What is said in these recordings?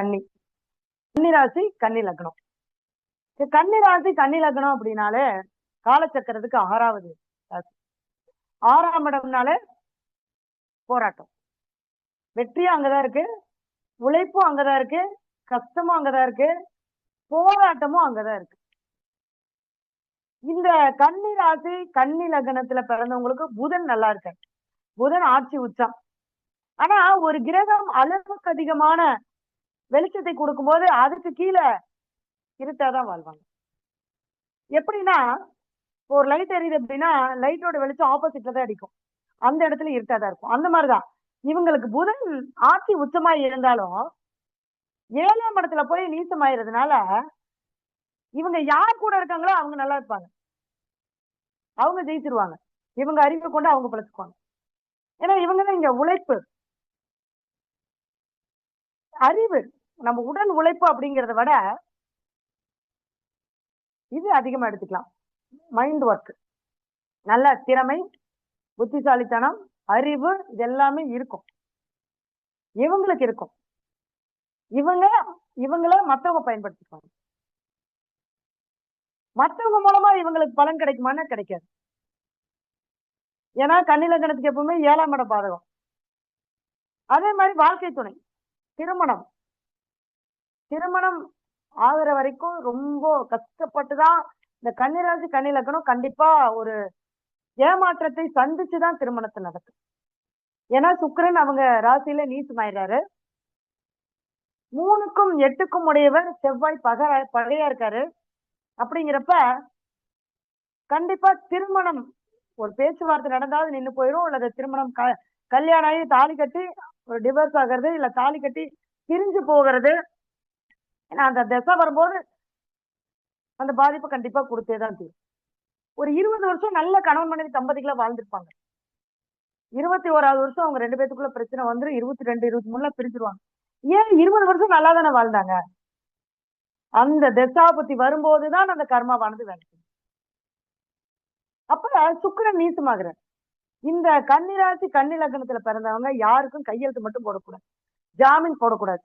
கன்னி. கன்னி ராசி கன்னி லக்னம். கன்னி ராசி கன்னி லக்னம் அப்படின்னாலே காலச்சக்கரத்துக்கு 6வது ராசி. 6ஆம் இடம்னாலே போராட்டம். வெற்றியும் அங்கதான் இருக்கு, உழைப்பும் அங்கதான் இருக்கு, கஷ்டமும் அங்கதான் இருக்கு, போராட்டமும் அங்கதான் இருக்கு. இந்த கன்னி ராசி கன்னி லக்னத்துல பிறந்தவங்களுக்கு புதன் நல்லா இருக்காரு. புதன் ஆட்சி உச்சம். ஆனா ஒரு கிரகம் அளவுக்கு அதிகமான வெளிச்சத்தை கொடுக்கும் போது அதுக்கு கீழே இருட்டாதான் வாழ்வாங்க. எப்படின்னா ஒரு லைட் எரியுது அப்படின்னா லைட்டோட வெளிச்சம் ஆப்போசிட்ல தான் அடிக்கும், அந்த இடத்துல இருட்டாதான் இருக்கும். அந்த மாதிரிதான் இவங்களுக்கு புதன் ஆட்சி உச்சமா இருந்தாலும் 7ஆம் இடத்துல போய் நீச்சமாயிறதுனால இவங்க யார் கூட இருக்காங்களோ அவங்க நல்லா இருப்பாங்க, அவங்க ஜெயிச்சிருவாங்க, இவங்க அறிவை கொண்டு அவங்க பிழைச்சுக்குவாங்க. ஏன்னா இவங்கதான் இங்க உழைப்பு, அறிவு, நம்ம உடல் உழைப்பு அப்படிங்கறத விட இது அதிகமா எடுத்துக்கலாம். மைண்ட் ஒர்க், நல்ல திறமை, புத்திசாலித்தனம், அறிவு, இது எல்லாமே இருக்கும், இவங்களுக்கு இருக்கும். இவங்கள மத்தவங்க பயன்படுத்திக்குவாங்க. மத்தவங்க மூலமா இவங்களுக்கு பலன் கிடைக்குமான்னு கிடைக்காது. ஏன்னா கன்னி லக்னத்துக்கு எப்பவுமே 7ஆம் இடம் பாதகம். அதே மாதிரி வாழ்க்கை துணை, திருமணம் ஆகுற வரைக்கும் ரொம்ப கஷ்டப்பட்டுதான் இந்த கன்னிராசி கன்னி லக்னம் கண்டிப்பா ஒரு ஏமாற்றத்தை சந்திச்சுதான் திருமணத்தை நடக்கும். ஏன்னா சுக்கிரன் அவங்க ராசியில நீச்சமாயிடுறாரு. 3க்கும் 8க்கும் உடையவர் செவ்வாய் பகையா இருக்காரு. அப்படிங்கிறப்ப கண்டிப்பா திருமணம் ஒரு பேச்சுவார்த்தை நடந்தாலும் நின்று போயிடும், அல்லது திருமணம் கல்யாணம் ஆகி தாலி கட்டி ஒரு டிவோர்ஸ் ஆகிறது, இல்ல தாலி கட்டி பிரிஞ்சு போகிறது. ஏன்னா அந்த திசை வரும்போது அந்த பாதிப்பு கண்டிப்பா கொடுத்தேதான் தீரும். ஒரு 20 வருஷம் நல்ல கணவன் மனைவி தம்பதிகளா வாழ்ந்துருப்பாங்க. 21வது வருஷம் அவங்க 2 பேத்துக்குள்ள பிரச்சனை வந்துடும். 22, 23 பிரிஞ்சிருவாங்க. ஏன் 20 வருஷம் நல்லா தானே வாழ்ந்தாங்க. அந்த தசாபுத்தி வரும்போதுதான் அந்த கர்மாவானது வேலை செய்யும். அப்ப சுக்கிரன் நீசமாகிறார். இந்த கன்னிராசி கன்னி லக்னத்துல பிறந்தவங்க யாருக்கும் கையெழுத்து மட்டும் போடக்கூடாது, ஜாமீன் போடக்கூடாது,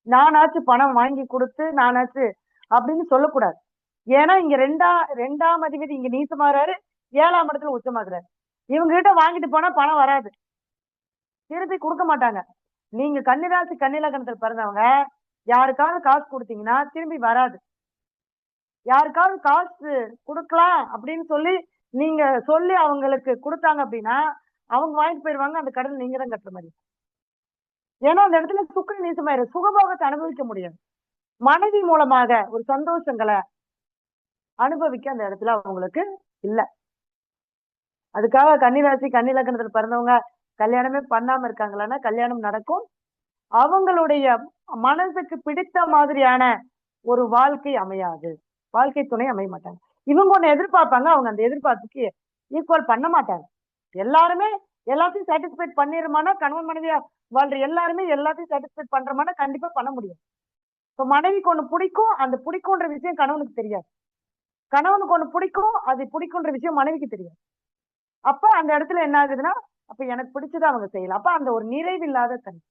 நானாச்சு பணம் வாங்கி கொடுத்து நானாச்சு அப்படின்னு சொல்லக்கூடாது. ஏன்னா இங்க ரெண்டாம் அதிபதி இங்க நீசமாகறாரு, 7ஆம் இடத்துல உச்சமாகிறாரு. இவங்க கிட்ட வாங்கிட்டு போனா பணம் வராது, திருப்பி கொடுக்க மாட்டாங்க. நீங்க கன்னிராசி கன்னி லக்னத்துல பிறந்தவங்க யாருக்காவது காசு கொடுத்தீங்கன்னா திரும்பி வராது. யாருக்காவது காசு கொடுக்கலாம் அப்படின்னு சொல்லி நீங்க சொல்லி அவங்களுக்கு கொடுத்தாங்க அப்படின்னா அவங்க வாங்கிட்டு போயிருவாங்க, அந்த கடன் நீங்க தான் கட்டுற மாதிரி. ஏன்னா அந்த இடத்துல சுக்கிரன் நீசமாயிரு, சுகபோகத்தை அனுபவிக்க முடியாது. மனைவி மூலமாக ஒரு சந்தோஷங்களை அனுபவிக்க அந்த இடத்துல அவங்களுக்கு இல்ல. அதுக்காக கன்னிராசி கன்னி லக்னத்துல பிறந்தவங்க கல்யாணமே பண்ணாம இருக்காங்களான்னா கல்யாணம் நடக்கும். அவங்களுடைய மனசுக்கு பிடித்த மாதிரியான ஒரு வாழ்க்கை அமையாது, வாழ்க்கை துணை அமைய மாட்டாங்க. இவங்க ஒண்ணு எதிர்பார்ப்பாங்க, அவங்க அந்த எதிர்பார்ப்புக்கு ஈக்குவல் பண்ண மாட்டாங்க. எல்லாருமே எல்லாத்தையும் சாட்டிஸ்ஃபைட் பண்ணிடுமானா, கணவன் மனைவியா வாழ்ற எல்லாருமே எல்லாத்தையும் சாட்டிஸ்ஃபைட் பண்றமானா கண்டிப்பா பண்ண முடியும். இப்ப மனைவிக்கு ஒண்ணு பிடிக்கும், அந்த பிடிக்கும்ன்ற விஷயம் கணவனுக்கு தெரியாது, கணவனுக்கு ஒண்ணு பிடிக்கும், அது பிடிக்கும்ன்ற விஷயம் மனைவிக்கு தெரியாது. அப்ப அந்த இடத்துல என்ன ஆகுதுன்னா, அப்ப எனக்கு பிடிச்சதை அவங்க செய்யலாம். அப்ப அந்த ஒரு நிறைவில்லாத தன்மை.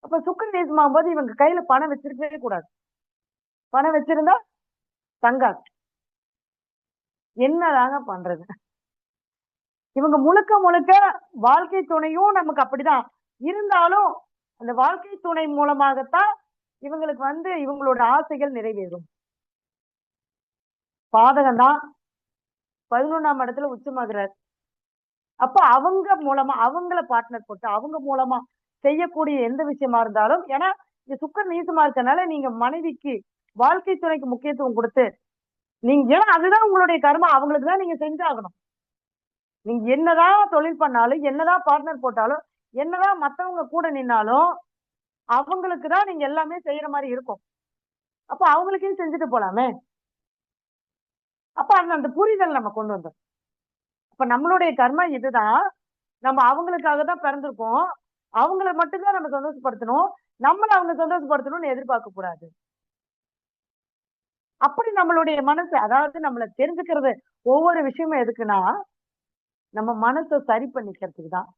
அப்ப சுக்கிரன் நீசமாகும் போது இவங்க கையில பணம் வச்சிருக்கவே கூடாது. பணம் வச்சிருந்தா தங்காது. என்னதாங்க பண்றது? இவங்க முழுக்க வாழ்க்கை துணையும் நமக்கு அப்படிதான் இருந்தாலும் அந்த வாழ்க்கை துணை மூலமாகத்தான் இவங்களுக்கு இவங்களோட ஆசைகள் நிறைவேறும். பாதகம் தான் 11ஆம் இடத்துல உச்சமாகிறார். அப்ப அவங்க மூலமா அவங்கள பார்ட்னர் போட்டு அவங்க மூலமா செய்யக்கூடிய எந்த விஷயமா இருந்தாலும், ஏன்னா இந்த சுக்கிரன் நீசமா இருக்கனால நீங்க மனைவிக்கு வாழ்க்கை துணைக்கு முக்கியத்துவம் கொடுத்து நீங்க, ஏன்னா அதுதான் உங்களுடைய கர்மா, அவங்களுக்கு தான் நீங்க செஞ்சாகணும். நீங்க என்னதான் தொழில் பண்ணாலும், என்னதான் பார்ட்னர் போட்டாலும், என்னதான் மத்தவங்க கூட நின்னாலும் அவங்களுக்கு தான் நீங்க எல்லாமே செய்யற மாதிரி இருக்கும். அப்ப அவங்களுக்கே செஞ்சுட்டு போலாமே. அப்ப அந்த புரிதல் நம்ம கொண்டு வந்தோம். அப்ப நம்மளுடைய கர்மா இதுதான், நம்ம அவங்களுக்காக தான் பிறந்திருக்கோம், அவங்கள மட்டும்தான் நம்ம சந்தோஷப்படுத்தணும், நம்மள அவங்க சந்தோஷப்படுத்தணும்னு எதிர்பார்க்க கூடாது. அப்படி நம்மளுடைய மனசு, அதாவது நம்மள தெரிஞ்சுக்கிறது ஒவ்வொரு விஷயமும் எதுக்குன்னா நம்ம மனசை சரி பண்ணிக்கிறதுக்கு தான்.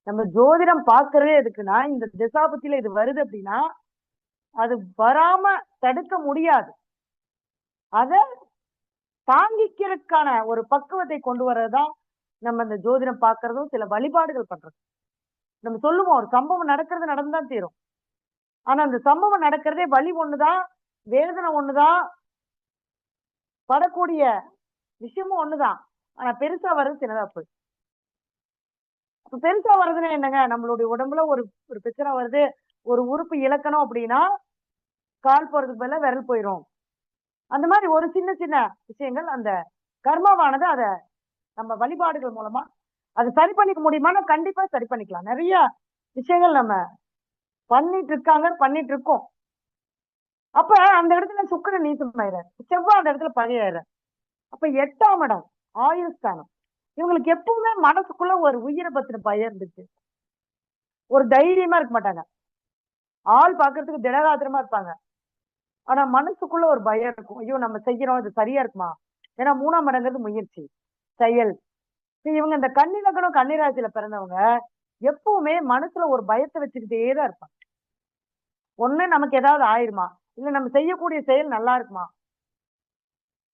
நம்ம ஜோதிடம் பாக்குறதே எதுக்குன்னா, இந்த திசாபுத்தியில இது வருது அப்படின்னா அது வராம தடுக்க முடியாது. அத தாங்கிக்கிறதுக்கான ஒரு பக்குவத்தை கொண்டு வர்றதுதான் நம்ம இந்த ஜோதிடம் பாக்குறதும் சில வழிபாடுகள் பண்றது. நம்ம சொல்லுவோம் ஒரு சம்பவம் நடக்கிறது நடந்துதான் தீரும். ஆனா அந்த சம்பவம் நடக்கிறதே வலி ஒண்ணுதான், வேதனை ஒண்ணுதான், படக்கூடிய விஷயமும் ஒண்ணுதான். ஆனா பெருசா வர்றது சின்னதா போய். அப்ப பெருசா வர்றதுன்னா என்னங்க, நம்மளுடைய உடம்புல ஒரு ஒரு பிரச்சனை வருது, ஒரு உறுப்பு இழக்கணும் அப்படின்னா கால் போறதுக்கு பதிலா விரல் போயிரும். அந்த மாதிரி ஒரு சின்ன சின்ன விஷயங்கள் அந்த கர்மாவானது அத நம்ம வழிபாடுகள் மூலமா அது சரி பண்ணிக்க முடியுமானா கண்டிப்பா சரி பண்ணிக்கலாம். நிறைய விஷயங்கள் நம்ம பண்ணிட்டு இருக்காங்க, பண்ணிட்டு இருக்கோம். அப்ப அந்த இடத்துல சுக்கிரன் நீசமாயிறாரு, செவ்வாய் அந்த இடத்துல பகையாயிறாரு. அப்ப 8ஆம் இடம் ஆயுள் ஸ்தானம். இவங்களுக்கு எப்பவுமே மனசுக்குள்ள ஒரு உயிரை பத்தின பயம் இருந்துச்சு. ஒரு தைரியமா இருக்க மாட்டாங்க. ஆள் பாக்குறதுக்கு திடகாத்திரமா இருப்பாங்க. ஆனா மனசுக்குள்ள ஒரு பயம் இருக்கும். ஐயோ நம்ம செய்யறோம், இது சரியா இருக்குமா? ஏன்னா 3ஆம் இடங்கிறது முயற்சி, செயல். இவங்க இந்த கன்னி லக்னம் கன்னி ராசியில பிறந்தவங்க எப்பவுமே மனசுல ஒரு பயத்தை வச்சுக்கிட்டே தான் இருப்பாங்க. ஒண்ணு நமக்கு ஏதாவது ஆயிருமா, இல்ல நம்ம செய்யக்கூடிய செயல் நல்லா இருக்குமா?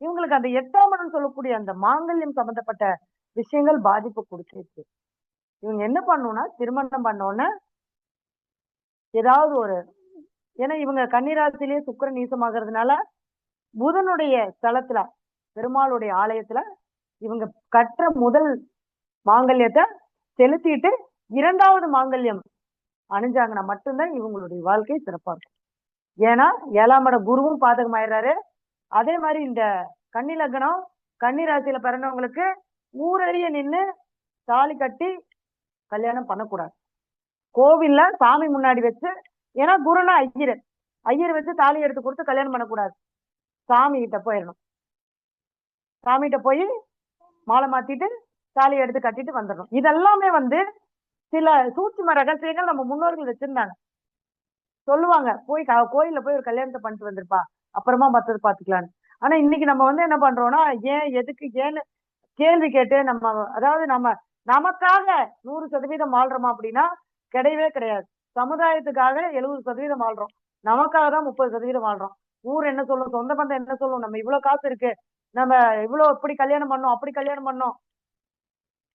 இவங்களுக்கு அந்த 8ஆம் இடம் சொல்லக்கூடிய அந்த மாங்கல்யம் சம்பந்தப்பட்ட விஷயங்கள் பாதிப்பு கொடுத்துருக்கு. இவங்க என்ன பண்ணணும்னா திருமணம் பண்ணோன்னு ஏதாவது ஒரு, ஏன்னா இவங்க கன்னிராசிலேயே சுக்கிரன் நீசமாகிறதுனால புதனுடைய ஸ்தலத்துல பெருமாளுடைய ஆலயத்துல இவங்க கற்ற முதல் மாங்கல்யத்தை செலுத்திட்டு 2வது மாங்கல்யம் அணிஞ்சாங்கன்னா மட்டும்தான் இவங்களுடைய வாழ்க்கை சிறப்பா இருக்கும். ஏன்னா 7ஆம் இட குருவும் பாதகமாயிடுறாரு. அதே மாதிரி இந்த கன்னி லக்னம் கன்னி ராசியில பிறந்தவங்களுக்கு ஊரறிய நின்னு தாலி கட்டி கல்யாணம் பண்ணக்கூடாது. கோவில்ல சாமி முன்னாடி வச்சு, ஏன்னா குருனா ஐயர் வச்சு தாலி எடுத்து கொடுத்து கல்யாணம் பண்ணக்கூடாது. சாமி கிட்ட போயிடணும். சாமிகிட்ட போய் மாலை மாத்திட்டு தாலி எடுத்து கட்டிட்டு வந்துடணும். இதெல்லாமே சில சூட்சும ரகசியங்கள் நம்ம முன்னோர்கள் வச்சிருந்தாங்க. சொல்லுவாங்க போய் கோயில்ல போய் ஒரு கல்யாணத்தை பண்ணிட்டு வந்திருப்பா, அப்புறமா மத்தது பாத்துக்கலான்னு. ஆனா இன்னைக்கு நம்ம என்ன பண்றோம்னா, ஏன் எதுக்கு ஏன்னு கேள்வி கேட்டு நம்ம, அதாவது நம்ம நமக்காக 100% வாழ்றோமா அப்படின்னா கிடையவே கிடையாது. சமுதாயத்துக்காக 70% வாழ்றோம், நமக்காக தான் 30% வாழ்றோம். ஊர் என்ன சொல்லும், சொந்த பந்தம் என்ன சொல்லும், நம்ம இவ்வளவு காசு இருக்கு, நம்ம இவ்வளவு இப்படி கல்யாணம் பண்ணோம் அப்படி கல்யாணம் பண்ணோம்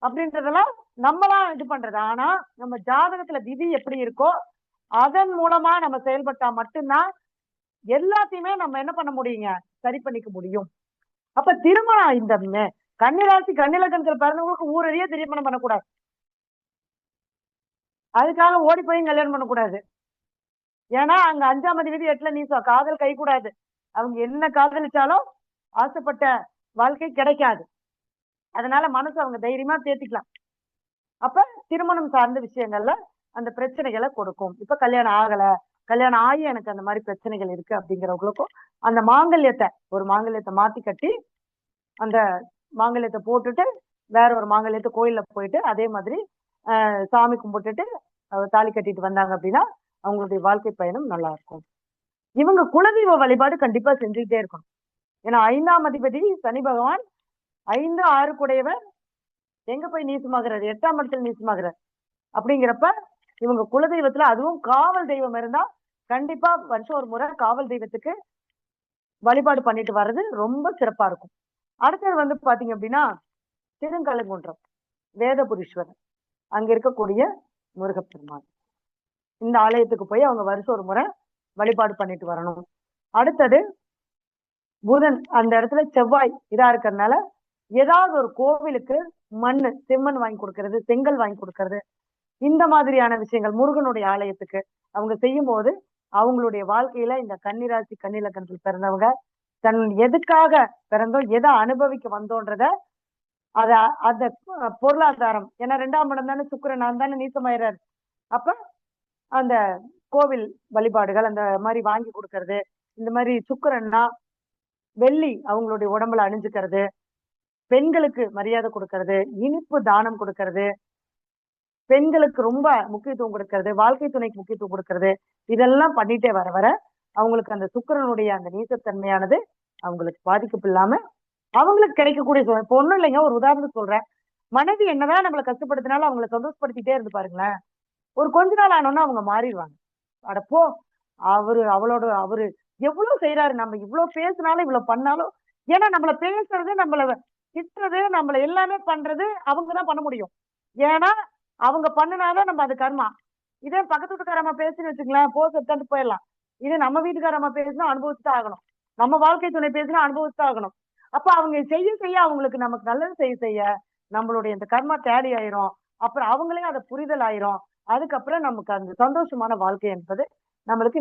அப்படின்றதெல்லாம் நம்மளா இது பண்றது. ஆனா நம்ம ஜாதகத்துல விதி எப்படி இருக்கோ அதன் மூலமா நம்ம செயல்பட்டா மட்டும்தான் எல்லாத்தையுமே நம்ம என்ன பண்ண முடியுங்க, சரி பண்ணிக்க முடியும். அப்ப திருமணம் இந்த கன்னிராசி கன்னி லக்னத்துல பிறந்தவங்களுக்கு ஊரறிய திருமணம் பண்ணக்கூடாது. அதுக்காக ஓடி போய் கல்யாணம் பண்ணக்கூடாது. ஏன்னா அங்க 5ஆம் அதிபதி 8ல நீசம், காதல் கை கூடாது. அவங்க என்ன காதலிச்சாலும் ஆசைப்பட்ட வாழ்க்கை கிடைக்காது. அதனால மனசு அவங்க தைரியமா தேத்திக்கலாம். அப்ப திருமணம் சார்ந்த விஷயங்கள்ல அந்த பிரச்சனைகளை கொடுக்கும். இப்ப கல்யாணம் ஆகல, கல்யாணம் ஆகி எனக்கு அந்த மாதிரி பிரச்சனைகள் இருக்கு அப்படிங்கிறவங்களுக்கும் அந்த மாங்கல்யத்தை ஒரு மாங்கல்யத்தை மாத்தி கட்டி அந்த மாங்கல்யத்தை போட்டுட்டு வேற ஒரு மாங்கல்யத்தை கோயில்ல போயிட்டு அதே மாதிரி சாமி கும்பிட்டுட்டு தாலி கட்டிட்டு வந்தாங்க அப்படின்னா அவங்களுடைய வாழ்க்கை பயணம் நல்லா இருக்கும். இவங்க குலதெய்வ வழிபாடு கண்டிப்பா செஞ்சுக்கிட்டே இருக்கணும். ஏன்னா 5ஆம் அதிபதி சனி பகவான் 5, 6 கூடையவர் எங்க போய் நீசமாகிறார், 8ஆம் இடத்துல நீசமாகிறார். அப்படிங்கிறப்ப இவங்க குலதெய்வத்துல அதுவும் காவல் தெய்வம் இருந்தா கண்டிப்பா வருஷம் ஒரு முறை காவல் தெய்வத்துக்கு வழிபாடு பண்ணிட்டு வர்றது ரொம்ப சிறப்பா இருக்கும். அடுத்தது பாத்தீங்க அப்படின்னா திருங்கலங்குன்றம் வேதபுரீஸ்வரர், அங்க இருக்கக்கூடிய முருகப்பெருமான், இந்த ஆலயத்துக்கு போய் அவங்க வருஷம் ஒரு முறை வழிபாடு பண்ணிட்டு வரணும். அடுத்தது புதன் அந்த இடத்துல செவ்வாய் இதா இருக்கிறதுனால ஏதாவது ஒரு கோவிலுக்கு மண்ணு செம்மண் வாங்கி கொடுக்கறது, செங்கல் வாங்கி கொடுக்கறது, இந்த மாதிரியான விஷயங்கள் முருகனுடைய ஆலயத்துக்கு அவங்க செய்யும் போது அவங்களுடைய வாழ்க்கையில இந்த கன்னிராசி கன்னி லக்னத்தில் பிறந்தவங்க தன் எதுக்காக பிறந்தோம், எதை அனுபவிக்க வந்தோன்றத அந்த பொருளாதாரம், ஏன்னா 2ஆம் இடம் தானே சுக்கிரன் தானே நீசமாயிறாரு. அப்ப அந்த கோவில் வழிபாடுகள் அந்த மாதிரி வாங்கி கொடுக்கறது, இந்த மாதிரி சுக்கிரன்னா வெள்ளி அவங்களுடைய உடம்புல அணிஞ்சுக்கிறது, பெண்களுக்கு மரியாதை கொடுக்கறது, இனிப்பு தானம் கொடுக்கறது, பெண்களுக்கு ரொம்ப முக்கியத்துவம் கொடுக்கறது, வாழ்க்கை துணைக்கு முக்கியத்துவம் கொடுக்கறது, இதெல்லாம் பண்ணிட்டே வர வர அவங்களுக்கு அந்த சுக்கிரனுடைய அந்த நீசத்தன்மையானது அவங்களுக்கு பாதிப்பு இல்லாம அவங்களுக்கு கிடைக்கக்கூடிய, இப்ப ஒண்ணும் இல்லைங்க, ஒரு உதாரணம் சொல்றேன். மனைவி என்னதான் நம்மள கஷ்டப்படுத்தினாலும் அவங்கள சந்தோஷப்படுத்திட்டே இருந்து பாருங்களேன். ஒரு கொஞ்ச நாள் ஆனோன்னா அவங்க மாறிருவாங்க. அட போ! அவரு எவ்வளவு செய்றாரு. நம்ம இவ்ளோ பேசினாலும், இவ்ளோ பண்ணாலும் ஏன்னா நம்மள பேசுறது, நம்மள திட்டுறது, நம்மள எல்லாமே பண்றது அவங்க தான் பண்ண முடியும். ஏன்னா, அவங்க பண்ணுனா தான் நம்ம அது கர்மா. இதே பக்கத்து வீட்டுக்காரம்மா பேசுன்னு வச்சுக்கங்களேன், போ செத்தான்ட்டு போயிரலாம். இதே நம்ம வீட்டுக்காரம்மா பேசினா அனுபவிச்சு தான் ஆகணும். நம்ம வாழ்க்கை துணை பேசினா அனுபவிச்சு தான் ஆகணும். அப்ப அவங்க செய்ய அவங்களுக்கு நமக்கு நல்லது செய்ய நம்மளுடைய இந்த கர்மா டேலி ஆயிரும். அப்புறம் அவங்களே அத புரிதல் ஆயிரும். அதுக்கப்புறம் நமக்கு அந்த சந்தோஷமான வாழ்க்கை என்பது நம்மளுக்கு